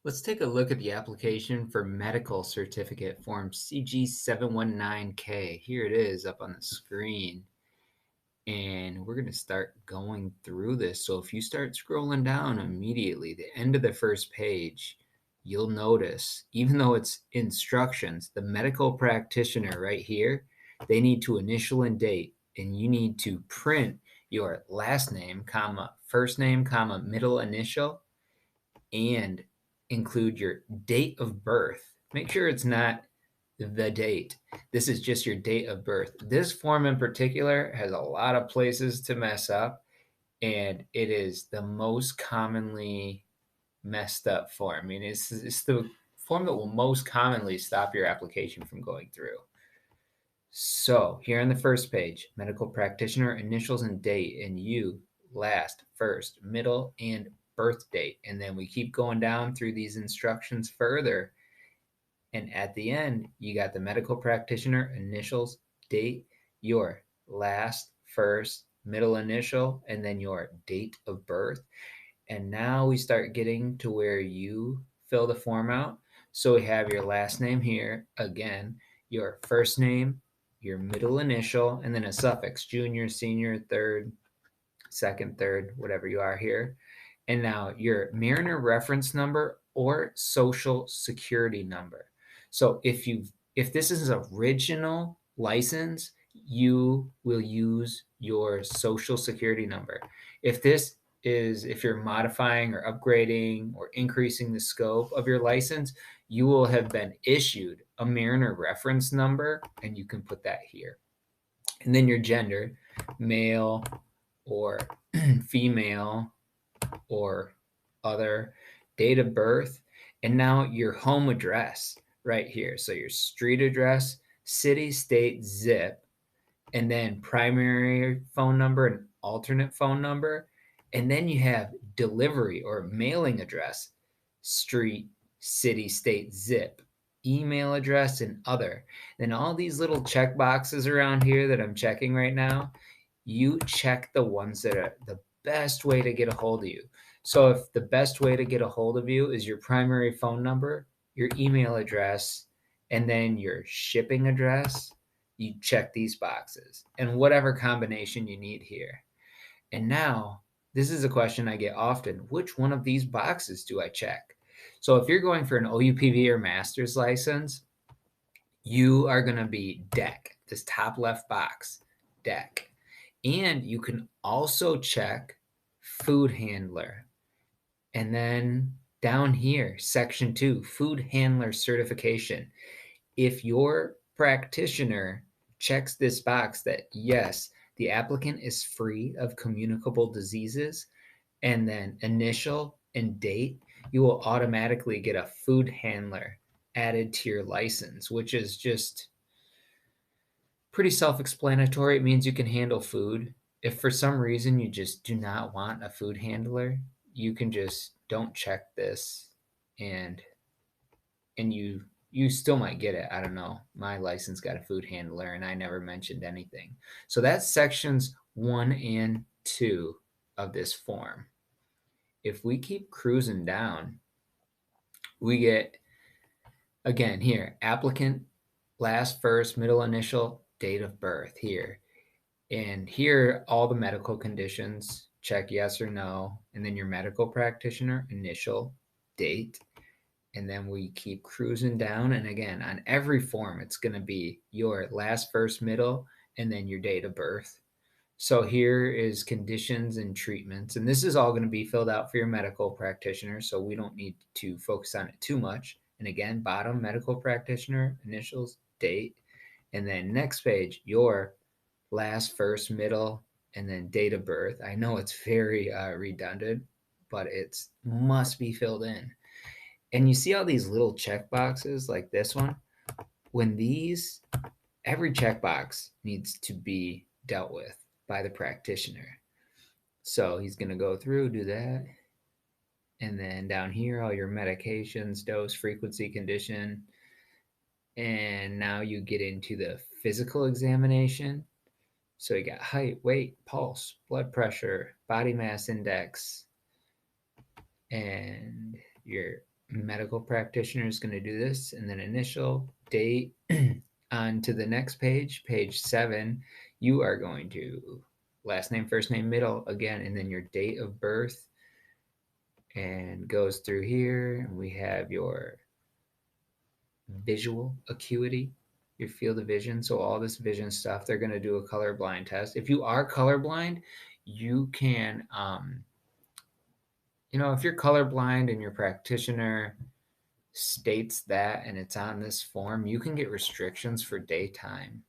Let's take a look at the application for medical certificate form CG-719K. Here it is up on the screen. And we're going to start going through this. So if you start scrolling down immediately, the end of the first page, you'll notice, even though it's instructions, the medical practitioner right here, they need to initial and date, and you need to print your last name, comma, first name, comma, middle initial, and include your date of birth. Make sure it's not the date. This is just your date of birth. This form in particular has a lot of places to mess up, and it is the most commonly messed up form. I mean, it's the form that will most commonly stop your application from going through. So here on the first page, medical practitioner, initials and date, and you, last, first, middle, and birth date. And then we keep going down through these instructions further. And at the end, you got the medical practitioner, initials, date, your last, first, middle initial, and then your date of birth. And now we start getting to where you fill the form out. So we have your last name here, again, your first name, your middle initial, and then a suffix, junior, senior, third, second, third, whatever you are here. And now your Mariner reference number or social security number. So if this is an original license, you will use your social security number. If you're modifying or upgrading or increasing the scope of your license, you will have been issued a Mariner reference number, and you can put that here. And then your gender, male or female or other, date of birth, and now your home address right here. So your street address, city, state, zip, and then primary phone number and alternate phone number. And then you have delivery or mailing address, street, city, state, zip, email address, and other. Then all these little check boxes around here that I'm checking right now, you check the ones that are the best way to get a hold of you. So if the best way to get a hold of you is your primary phone number, your email address, and then your shipping address, you check these boxes and whatever combination you need here. And now, this is a question I get often. Which one of these boxes do I check? So if you're going for an OUPV or master's license, you are going to be DEC, this top left box, DEC. And you can also check food handler. And then down here, section 2, food handler certification. If your practitioner checks this box that, yes, the applicant is free of communicable diseases, and then initial and date, you will automatically get a food handler added to your license, which is just pretty self-explanatory. It means you can handle food. If for some reason you just do not want a food handler, you can just don't check this, and you still might get it. I don't know. My license got a food handler and I never mentioned anything. So that's sections 1 and 2 of this form. If we keep cruising down, we get, again, here, applicant, last, first, middle initial, date of birth here. And here, all the medical conditions, check yes or no. And then your medical practitioner, initial, date. And then we keep cruising down. And again, on every form, it's going to be your last, first, middle, and then your date of birth. So here is conditions and treatments. And this is all going to be filled out for your medical practitioner. So we don't need to focus on it too much. And again, bottom, medical practitioner, initials, date. And then next page, your last, first, middle, and then date of birth. I know it's very redundant, but it must be filled in. And you see all these little check boxes like this one? When every checkbox needs to be dealt with by the practitioner. So he's going to go through, do that. And then down here, all your medications, dose, frequency, condition. And now you get into the physical examination. So you got height, weight, pulse, blood pressure, body mass index, and your medical practitioner is going to do this, and then initial, date. On to the next page, page 7, you are going to last name, first name, middle again, and then your date of birth, and goes through here. And we have your visual acuity, your field of vision. So all this vision stuff, they're going to do a colorblind test. If you are colorblind, you can, if you're colorblind and your practitioner states that and it's on this form, you can get restrictions for daytime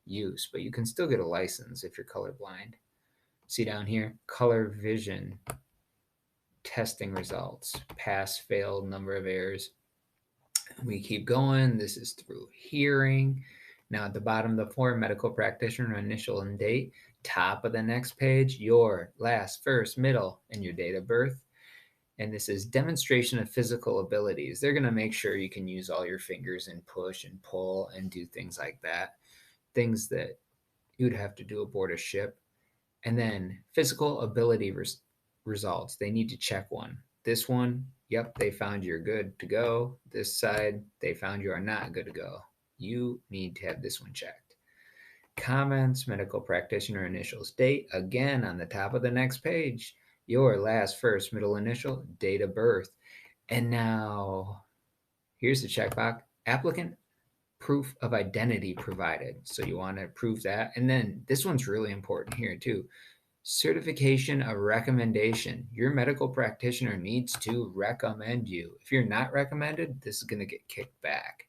use, but you can still get a license if you're colorblind. See down here, color vision testing results, pass, fail, number of errors. We keep going. This is through hearing. Now at the bottom of the form, medical practitioner, initial and date. Top of the next page, your last, first, middle, and your date of birth. And this is demonstration of physical abilities. They're going to make sure you can use all your fingers and push and pull and do things like that. Things that you'd have to do aboard a ship. And then physical ability results. They need to check one. This one, yep, they found you're good to go. This side, they found you are not good to go. You need to have this one checked. Comments, medical practitioner initials, date, again on the top of the next page. Your last, first, middle initial, date of birth. And now here's the checkbox. Applicant proof of identity provided. So you want to prove that. And then this one's really important here too. Certification of recommendation. Your medical practitioner needs to recommend you. If you're not recommended, this is going to get kicked back.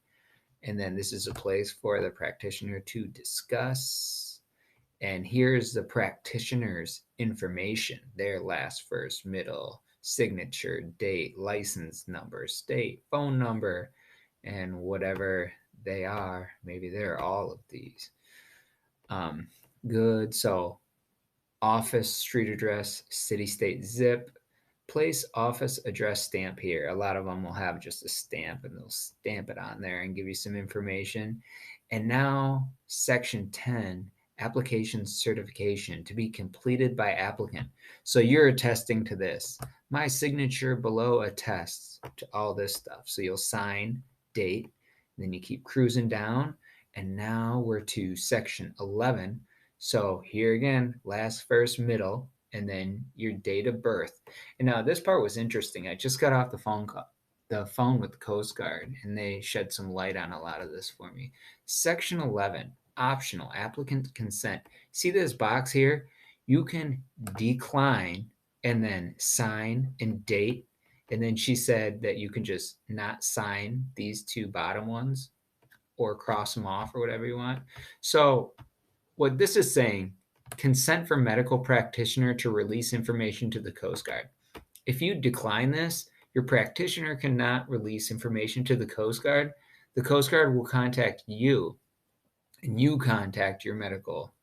And then this is a place for the practitioner to discuss. And here's the practitioner's information, their last, first, middle, signature, date, license number, state, phone number, and whatever they are. Maybe they're all of these. Good. So office, street address, city, state, zip, place, office, address stamp here. A lot of them will have just a stamp and they'll stamp it on there and give you some information. And now section 10, application certification to be completed by applicant. So you're attesting to this. My signature below attests to all this stuff. So you'll sign, date, then you keep cruising down. And now we're to section 11. So here again, last, first, middle, and then your date of birth. And now this part was interesting. I just got off the phone with the Coast Guard, and they shed some light on a lot of this for me. Section 11, optional, applicant consent. See this box here? You can decline and then sign and date. And then she said that you can just not sign these two bottom ones or cross them off or whatever you want. So what this is saying, consent for medical practitioner to release information to the Coast Guard. If you decline this, your practitioner cannot release information to the Coast Guard. The Coast Guard will contact you, and you contact your medical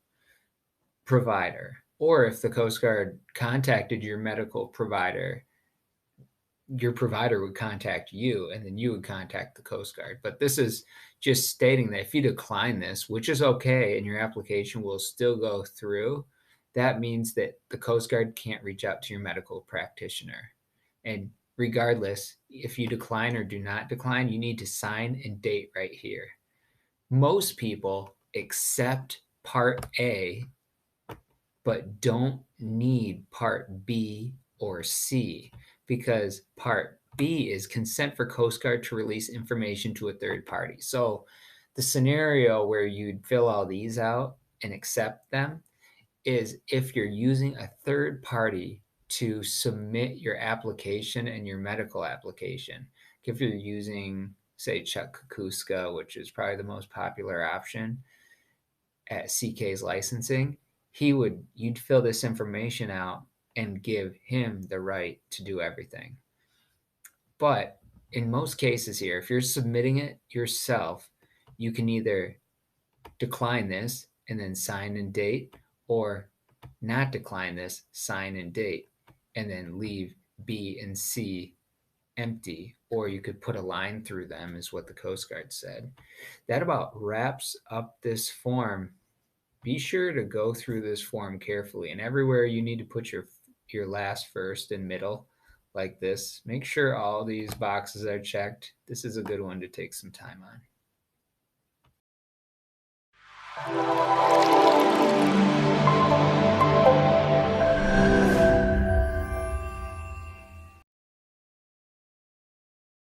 provider. Or if the Coast Guard contacted your medical provider, your provider would contact you, and then you would contact the Coast Guard. But this is just stating that if you decline this, which is okay, and your application will still go through, that means that the Coast Guard can't reach out to your medical practitioner. And regardless, if you decline or do not decline, you need to sign and date right here. Most people accept Part A, but don't need Part B or C, because Part B is consent for Coast Guard to release information to a third party. So the scenario where you'd fill all these out and accept them is if you're using a third party to submit your application and your medical application. If you're using, say, Chuck Kukuska, which is probably the most popular option at CK's licensing, you'd fill this information out and give him the right to do everything. But in most cases here, if you're submitting it yourself, you can either decline this and then sign and date, or not decline this, sign and date, and then leave B and C empty, or you could put a line through them, is what the Coast Guard said. That about wraps up this form. Be sure to go through this form carefully, and everywhere you need to put your last, first, and middle, like this. Make sure all these boxes are checked. This is a good one to take some time on.